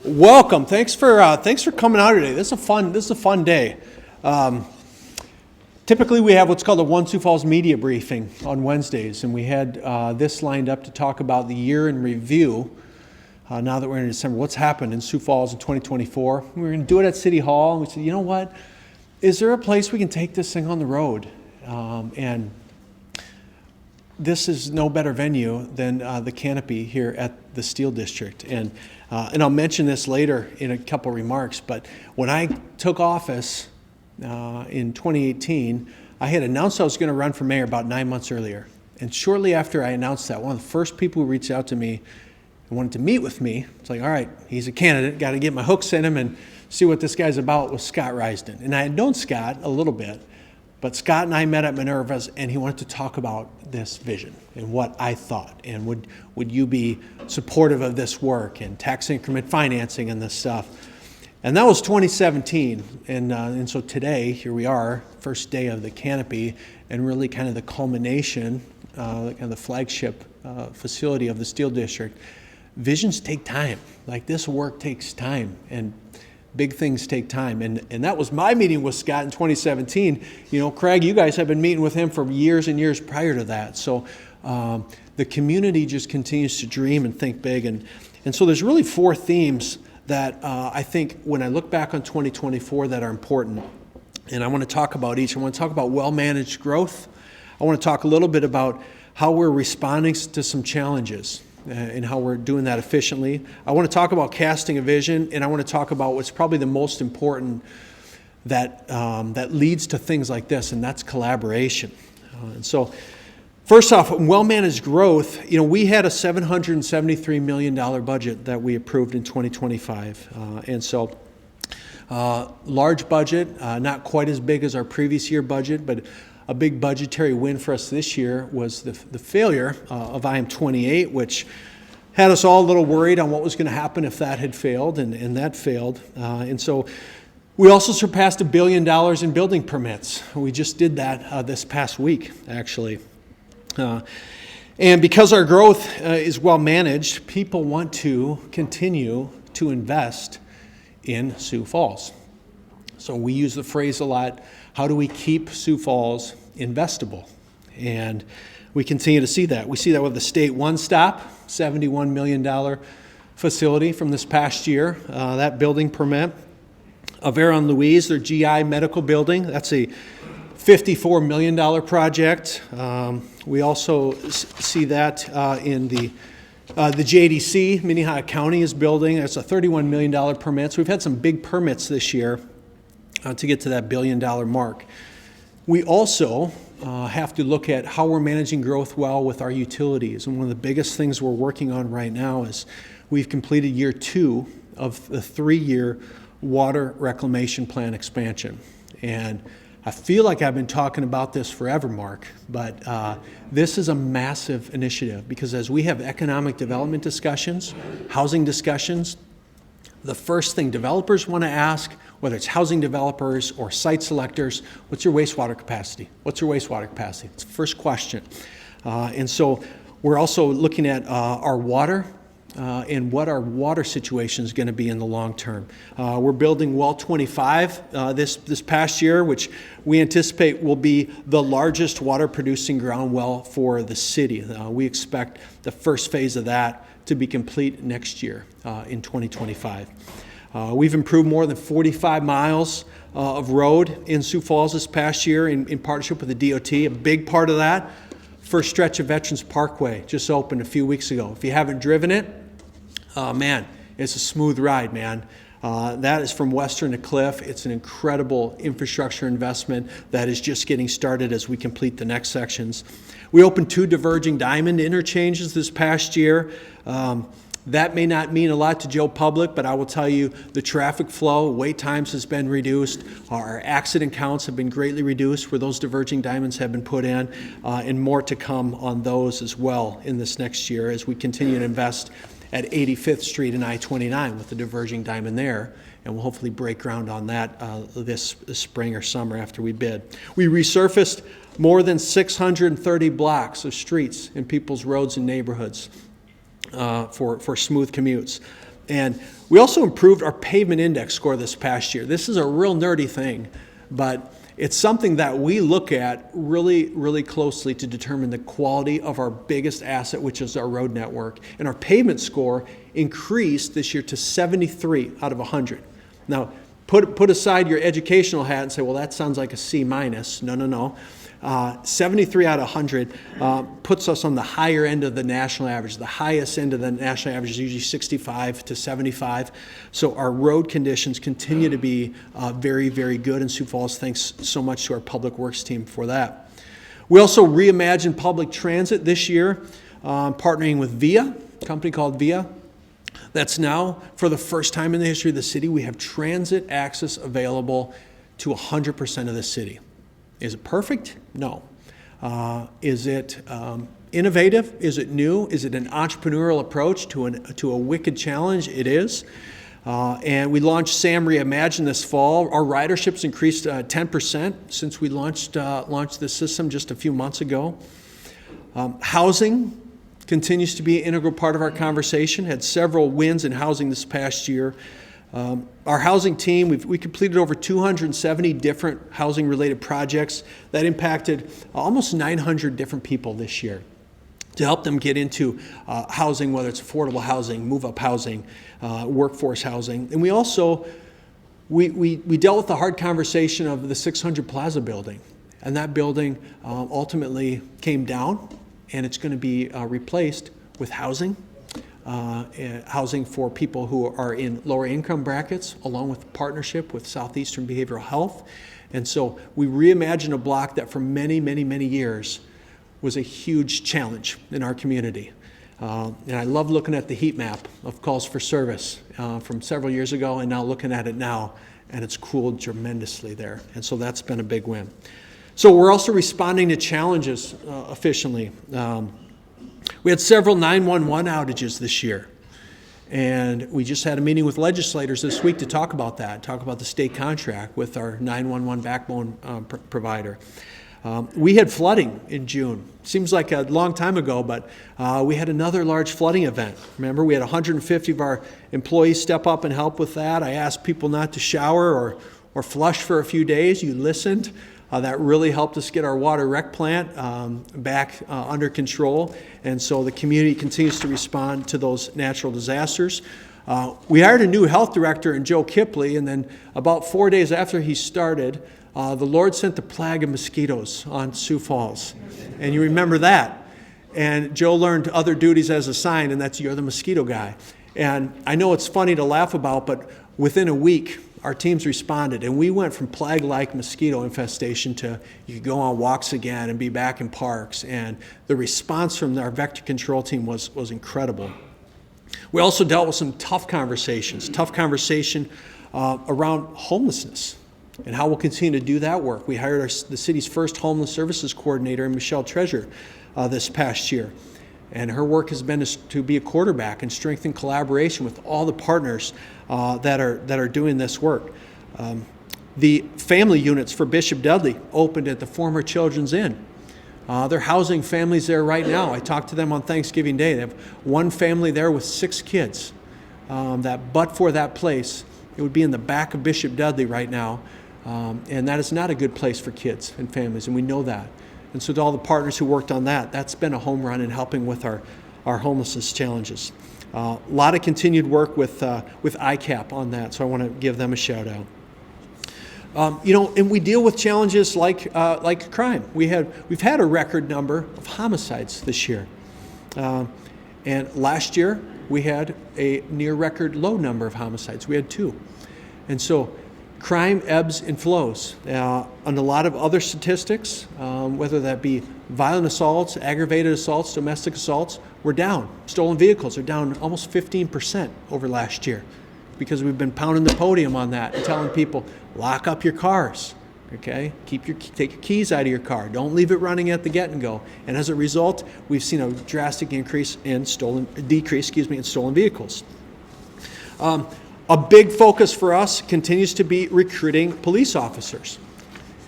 Welcome. Thanks for coming out today. This is a fun day. Typically, we have what's called a One Sioux Falls media briefing on Wednesdays, and we had this lined up to talk about the year in review. Now that we're in December, what's happened in Sioux Falls in 2024? We were going to do it at City Hall, and we said, you know what? Is there a place we can take this thing on the road? And this is no better venue than the Canopy here at the Steel District. And I'll mention this later in a couple remarks, but when I took office in 2018, I had announced I was going to run for mayor about 9 months earlier. And shortly after I announced that, one of the first people who reached out to me and wanted to meet with me, it's like, all right, he's a candidate, got to get my hooks in him and see what this guy's about, was Scott Risden. And I had known Scott a little bit, but Scott and I met at Minerva's, and he wanted to talk about this vision and what I thought, and would you be supportive of this work and tax increment financing and this stuff. And that was 2017, and so today, here we are, first day of the Canopy, and really kind of the culmination, kind of the flagship facility of the Steel District. Visions take time. Like, this work takes time, and big things take time. And that was my meeting with Scott in 2017. You know, Craig, you guys have been meeting with him for years and years prior to that. So the community just continues to dream and think big. And so there's really four themes that I think when I look back on 2024 that are important. And I want to talk about each. I want to talk about well-managed growth. I want to talk a little bit about how we're responding to some challenges and how we're doing that efficiently. I want to talk about casting a vision, and I want to talk about what's probably the most important that leads to things like this, and that's collaboration. And so, first off, well-managed growth. You know, we had a $773 million budget that we approved in 2025, and so large budget, not quite as big as our previous year budget, but a big budgetary win for us this year was the failure of IM-28, which had us all a little worried on what was going to happen if that had failed, and that failed. And so we also surpassed $1 billion in building permits. We just did that this past week, actually. And because our growth is well managed, people want to continue to invest in Sioux Falls. So we use the phrase a lot, how do we keep Sioux Falls investable? And we continue to see that. We see that with the State One Stop, $71 million facility from this past year, that building permit. Averon Louise, their GI medical building, that's a $54 million project. We also see that in the JDC, Minnehaha County is building. That's a $31 million permit. So we've had some big permits this year to get to that $1 billion mark. We also have to look at how we're managing growth well with our utilities. And one of the biggest things we're working on right now is we've completed year 2 of the 3-year water reclamation plan expansion. And I feel like I've been talking about this forever, Mark, but this is a massive initiative because as we have economic development discussions, housing discussions, the first thing developers want to ask, whether it's housing developers or site selectors, what's your wastewater capacity? What's your wastewater capacity? It's the first question. And so we're also looking at our water and what our water situation is going to be in the long term. We're building well 25 this past year, which we anticipate will be the largest water producing ground well for the city. We expect the first phase of that to be complete next year in 2025. We've improved more than 45 miles of road in Sioux Falls this past year in partnership with the DOT. A big part of that, first stretch of Veterans Parkway just opened a few weeks ago. If you haven't driven it, man, it's a smooth ride, man. That is from Western to Cliff. It's an incredible infrastructure investment that is just getting started as we complete the next sections. We opened 2 diverging diamond interchanges this past year. That may not mean a lot to Joe Public, but I will tell you the traffic flow, wait times has been reduced. Our accident counts have been greatly reduced where those diverging diamonds have been put in, and more to come on those as well in this next year as we continue to invest at 85th Street and I-29 with the diverging diamond there, and we'll hopefully break ground on that this spring or summer after we bid. We resurfaced more than 630 blocks of streets in people's roads and neighborhoods for smooth commutes. And we also improved our pavement index score this past year. This is a real nerdy thing, but it's something that we look at really, really closely to determine the quality of our biggest asset, which is our road network. And our pavement score increased this year to 73 out of 100. Now, put aside your educational hat and say, well, that sounds like a C minus. No. 73 out of 100 puts us on the higher end of the national average. The highest end of the national average is usually 65 to 75. So our road conditions continue to be very, very good in Sioux Falls. Thanks so much to our Public Works team for that. We also reimagined public transit this year, partnering with VIA, a company called VIA. That's now, for the first time in the history of the city, we have transit access available to 100% of the city. Is it perfect? No. Is it innovative? Is it new? Is it an entrepreneurial approach to a wicked challenge? It is. And we launched SAM Reimagine this fall. Our ridership's increased 10% since we launched the system just a few months ago. Housing continues to be an integral part of our conversation. Had several wins in housing this past year. Our housing team, we completed over 270 different housing-related projects that impacted almost 900 different people this year to help them get into housing, whether it's affordable housing, move-up housing, workforce housing. And we also, we dealt with the hard conversation of the 600 Plaza building. And that building ultimately came down, and it's going to be replaced with housing. Housing for people who are in lower income brackets, along with partnership with Southeastern Behavioral Health. And so we reimagined a block that for many, many, many years was a huge challenge in our community. And I love looking at the heat map of calls for service from several years ago, and now looking at it now, and it's cooled tremendously there. And so that's been a big win. So we're also responding to challenges efficiently. We had several 911 outages this year, and we just had a meeting with legislators this week to talk about that, talk about the state contract with our 911 backbone provider. We had flooding in June. Seems like a long time ago, but we had another large flooding event. Remember, we had 150 of our employees step up and help with that. I asked people not to shower or flush for a few days. You listened. That really helped us get our water rec plant back under control. And so the community continues to respond to those natural disasters. We hired a new health director in Joe Kipley, and then about 4 days after he started, the Lord sent the plague of mosquitoes on Sioux Falls. And you remember that. And Joe learned other duties as assigned, and that's you're the mosquito guy. And I know it's funny to laugh about, but within a week, our teams responded, and we went from plague-like mosquito infestation to you could go on walks again and be back in parks. And the response from our vector control team was incredible. We also dealt with some tough conversation around homelessness and how we'll continue to do that work. We hired the city's first homeless services coordinator, Michelle Treasure, this past year. And her work has been to be a quarterback and strengthen collaboration with all the partners that are doing this work. The family units for Bishop Dudley opened at the former Children's Inn. They're housing families there right now. I talked to them on Thanksgiving Day. They have one family there with 6 kids. But for that place, it would be in the back of Bishop Dudley right now. And that is not a good place for kids and families, and we know that. And so to all the partners who worked on that, that's been a home run in helping with our homelessness challenges. A lot of continued work with ICAP on that, so I want to give them a shout out. And we deal with challenges like crime. We've had a record number of homicides this year. And last year, we had a near record low number of homicides. We had 2. And so crime ebbs and flows. On a lot of other statistics, whether that be violent assaults, aggravated assaults, domestic assaults, we're down. Stolen vehicles are down almost 15% over last year because we've been pounding the podium on that and telling people, lock up your cars, okay? Take your keys out of your car. Don't leave it running at the get and go. And as a result, we've seen a drastic decrease in stolen vehicles. A big focus for us continues to be recruiting police officers.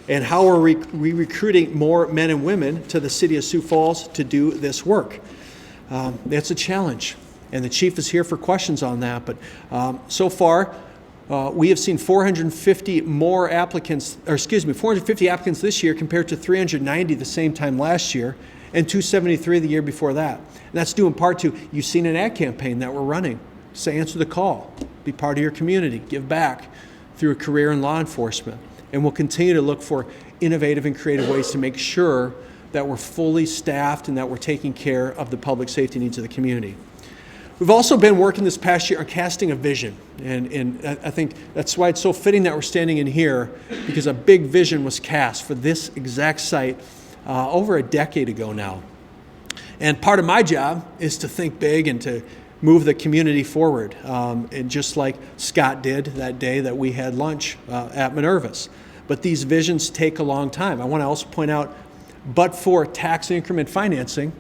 And how are we recruiting more men and women to the city of Sioux Falls to do this work? It's a challenge. And the chief is here for questions on that. But so far, we have seen 450 applicants this year compared to 390 the same time last year, and 273 the year before that. And that's due in part to you've seen an ad campaign that we're running. Say, answer the call, be part of your community, give back through a career in law enforcement. And we'll continue to look for innovative and creative ways to make sure that we're fully staffed and that we're taking care of the public safety needs of the community. We've also been working this past year on casting a vision, and I think that's why it's so fitting that we're standing in here, because a big vision was cast for this exact site over a decade ago now. And part of my job is to think big and to move the community forward, and just like Scott did that day that we had lunch at Minerva's. But these visions take a long time. I want to also point out, but for tax increment financing,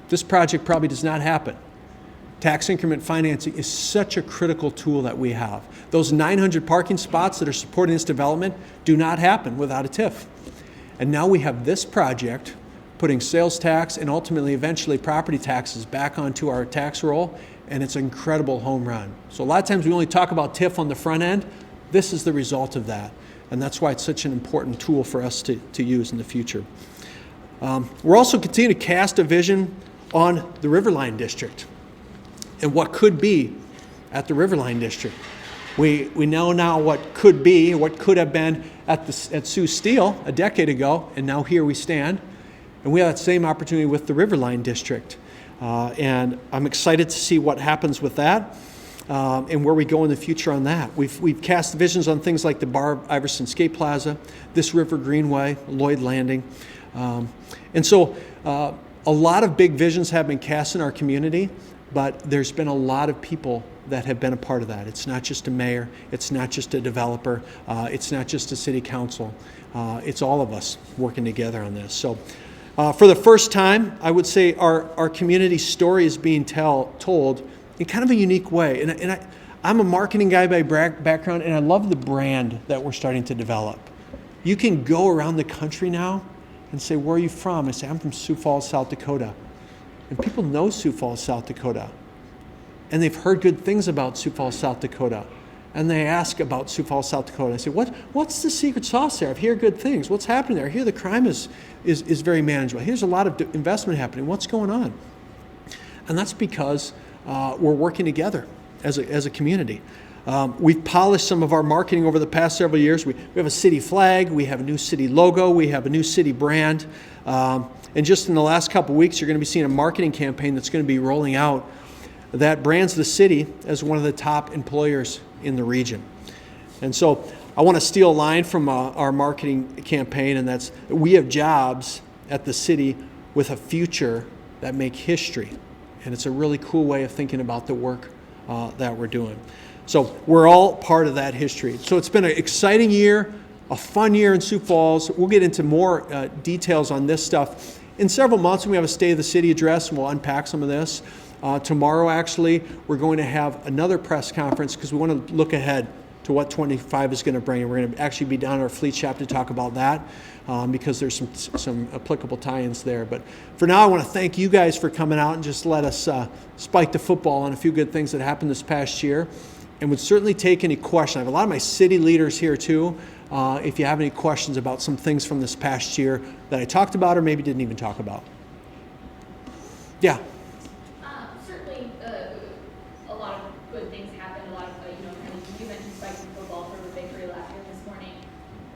this project probably does not happen. Tax increment financing is such a critical tool that we have. Those 900 parking spots that are supporting this development do not happen without a TIF. And now we have this project putting sales tax and ultimately eventually property taxes back onto our tax roll, and it's an incredible home run. So a lot of times we only talk about TIF on the front end. This is the result of that, and that's why it's such an important tool for us to use in the future. We're also continuing to cast a vision on the Riverline District and what could be at the Riverline District. We know now what could be, what could have been at Sioux Steel a decade ago, and now here we stand. And we have that same opportunity with the Riverline District. And I'm excited to see what happens with that and where we go in the future on that. We've cast visions on things like the Barb Iverson Skate Plaza, this River Greenway, Lloyd Landing. And so a lot of big visions have been cast in our community, but there's been a lot of people that have been a part of that. It's not just a mayor, it's not just a developer, it's not just a city council. It's all of us working together on this. So for the first time, I would say our community story is being told in kind of a unique way. And I'm a marketing guy by background, and I love the brand that we're starting to develop. You can go around the country now and say, where are you from? I say, I'm from Sioux Falls, South Dakota. And people know Sioux Falls, South Dakota. And they've heard good things about Sioux Falls, South Dakota. And they ask about Sioux Falls, South Dakota. I say, what's the secret sauce there? I've heard good things. What's happening there? I hear the crime is very manageable. Here's a lot of investment happening. What's going on? And that's because we're working together as a community. We've polished some of our marketing over the past several years. We have a city flag. We have a new city logo. We have a new city brand. And just in the last couple of weeks, you're going to be seeing a marketing campaign that's going to be rolling out that brands the city as one of the top employers in the region. And so I want to steal a line from our marketing campaign, and that's, we have jobs at the city with a future that make history. And it's a really cool way of thinking about the work that we're doing. So we're all part of that history. So it's been an exciting year, a fun year in Sioux Falls. We'll get into more details on this stuff in several months when we have a State of the City address, and we'll unpack some of this. Tomorrow, actually, we're going to have another press conference because we want to look ahead to what 25 is going to bring. And we're going to actually be down at our fleet shop to talk about that because there's some applicable tie-ins there. But for now, I want to thank you guys for coming out and just let us spike the football on a few good things that happened this past year. And would certainly take any questions. I have a lot of my city leaders here too. If you have any questions about some things from this past year that I talked about or maybe didn't even talk about. Yeah. Certainly, a lot of good things happened. A lot of, kind of, you mentioned spiking football for a victory last year this morning.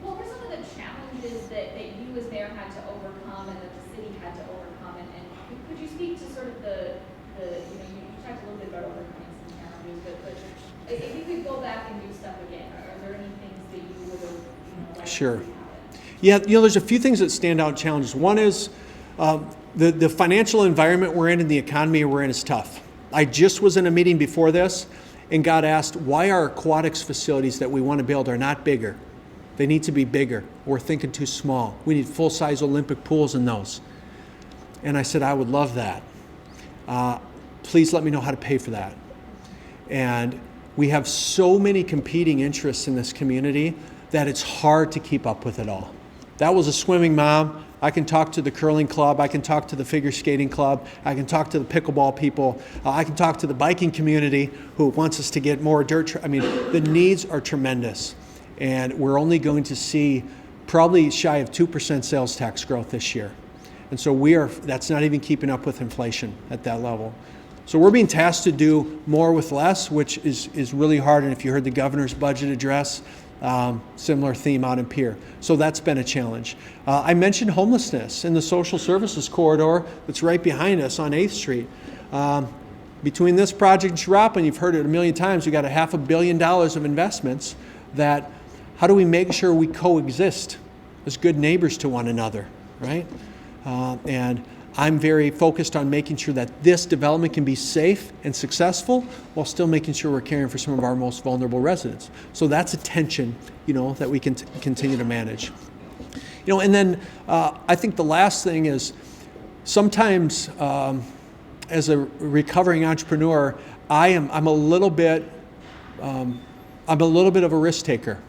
What were some of the challenges that you as mayor had to overcome and that the city had to overcome? And could you speak to sort of the you talked a little bit about overcoming some challenges, but if you could go back and do stuff again, are there any things that you would have, liked Sure. to see happen? Yeah, there's a few things that stand out challenges. One is the financial environment we're in and the economy we're in is tough. I just was in a meeting before this and got asked why our aquatics facilities that we want to build are not bigger. They need to be bigger. We're thinking too small. We need full-size Olympic pools in those. And I said, I would love that. Please let me know how to pay for that. And we have so many competing interests in this community that it's hard to keep up with it all. That was a swimming mom. I can talk to the curling club. I can talk to the figure skating club. I can talk to the pickleball people. I can talk to the biking community who wants us to get more dirt. I mean, the needs are tremendous. And we're only going to see probably shy of 2% sales tax growth this year. And so that's not even keeping up with inflation at that level. So we're being tasked to do more with less, which is really hard. And if you heard the governor's budget address, similar theme out in Pierre. So that's been a challenge. I mentioned homelessness in the social services corridor that's right behind us on 8th Street. Between this project and Sharop, and you've heard it a million times, we got $500 million of investments that, how do we make sure we coexist as good neighbors to one another, right? And I'm very focused on making sure that this development can be safe and successful while still making sure we're caring for some of our most vulnerable residents. So that's a tension, that we can continue to manage. And then I think the last thing is sometimes as a recovering entrepreneur, I'm a little bit of a risk taker.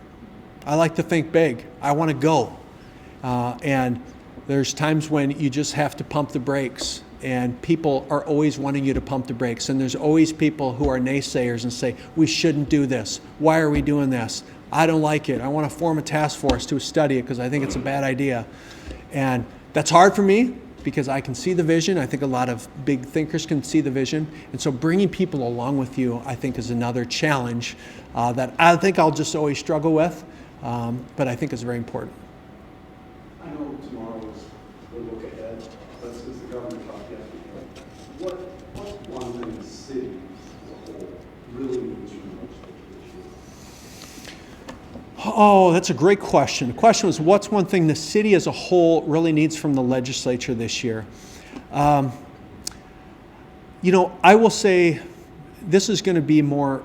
I like to think big. I want to go. And there's times when you just have to pump the brakes, and people are always wanting you to pump the brakes. And there's always people who are naysayers and say, we shouldn't do this. Why are we doing this? I don't like it. I want to form a task force to study it because I think it's a bad idea. And that's hard for me because I can see the vision. I think a lot of big thinkers can see the vision. And so bringing people along with you, I think, is another challenge that I think I'll just always struggle with, but I think is very important. I know tomorrow is the look ahead, but since the governor talked yesterday, what's one thing the city as a whole really needs from the legislature this year? Oh, that's a great question. The question was, what's one thing the city as a whole really needs from the legislature this year? I will say this is going to be more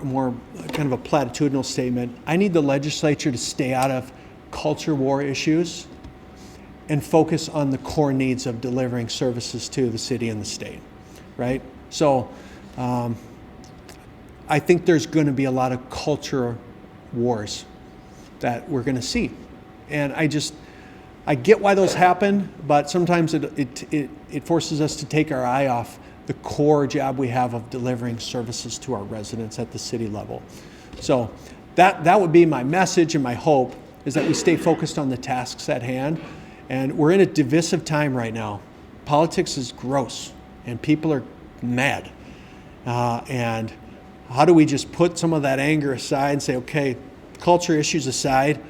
kind of a platitudinal statement. I need the legislature to stay out of culture war issues and focus on the core needs of delivering services to the city and the state, right? So I think there's going to be a lot of culture wars that we're going to see. And I get why those happen, but sometimes it forces us to take our eye off the core job we have of delivering services to our residents at the city level. So that would be my message and my hope, is that we stay focused on the tasks at hand. And we're in a divisive time right now. Politics is gross, and people are mad. And how do we just put some of that anger aside and say, okay, culture issues aside,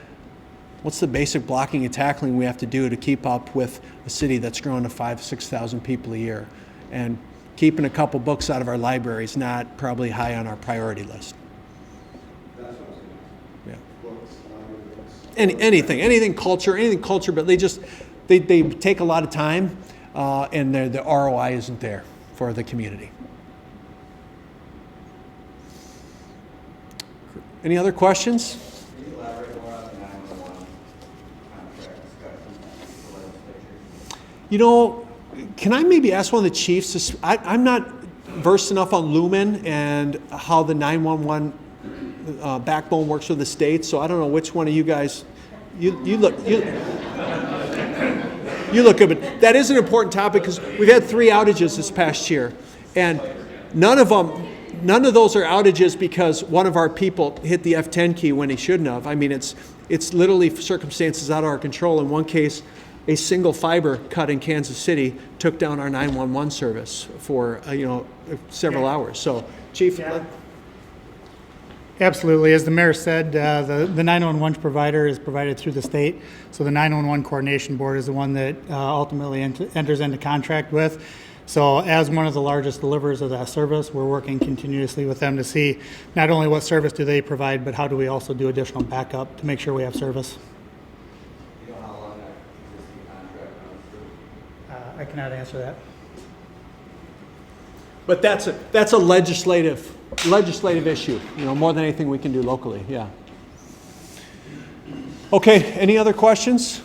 what's the basic blocking and tackling we have to do to keep up with a city that's growing to 5,000-6,000 people a year? And keeping a couple books out of our library is not probably high on our priority list. That's what I was Yeah. books, library books. Anything culture, but they take a lot of time, and the ROI isn't there for the community. Any other questions? Can you elaborate more on the 911 contract discussion with the legislature? Can I maybe ask one of the chiefs? I'm not versed enough on Lumen and how the 911 backbone works with the state, so I don't know which one of you guys. You look good, but that is an important topic because we've had 3 outages this past year, and none of those are outages because one of our people hit the F10 key when he shouldn't have. I mean, it's literally circumstances out of our control. In one case, a single fiber cut in Kansas City took down our 911 service for several hours. So, Chief. Yeah. Absolutely. As the mayor said, the 911 provider is provided through the state. So the 911 Coordination Board is the one that ultimately enters into contract with. So as one of the largest deliverers of that service, we're working continuously with them to see not only what service do they provide, but how do we also do additional backup to make sure we have service. You know how long that existing contract runs through? I cannot answer that. But that's a legislative issue, more than anything we can do locally. Yeah. Okay. Any other questions?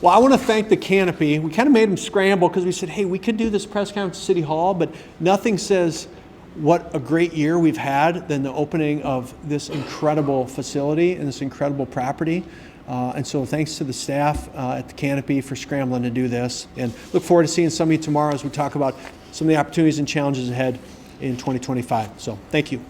Well, I want to thank the Canopy. We kind of made them scramble because we said, hey, we could do this press conference at City Hall, but nothing says what a great year we've had than the opening of this incredible facility and this incredible property. And so thanks to the staff at the Canopy for scrambling to do this. And look forward to seeing some of you tomorrow as we talk about some of the opportunities and challenges ahead in 2025. So thank you.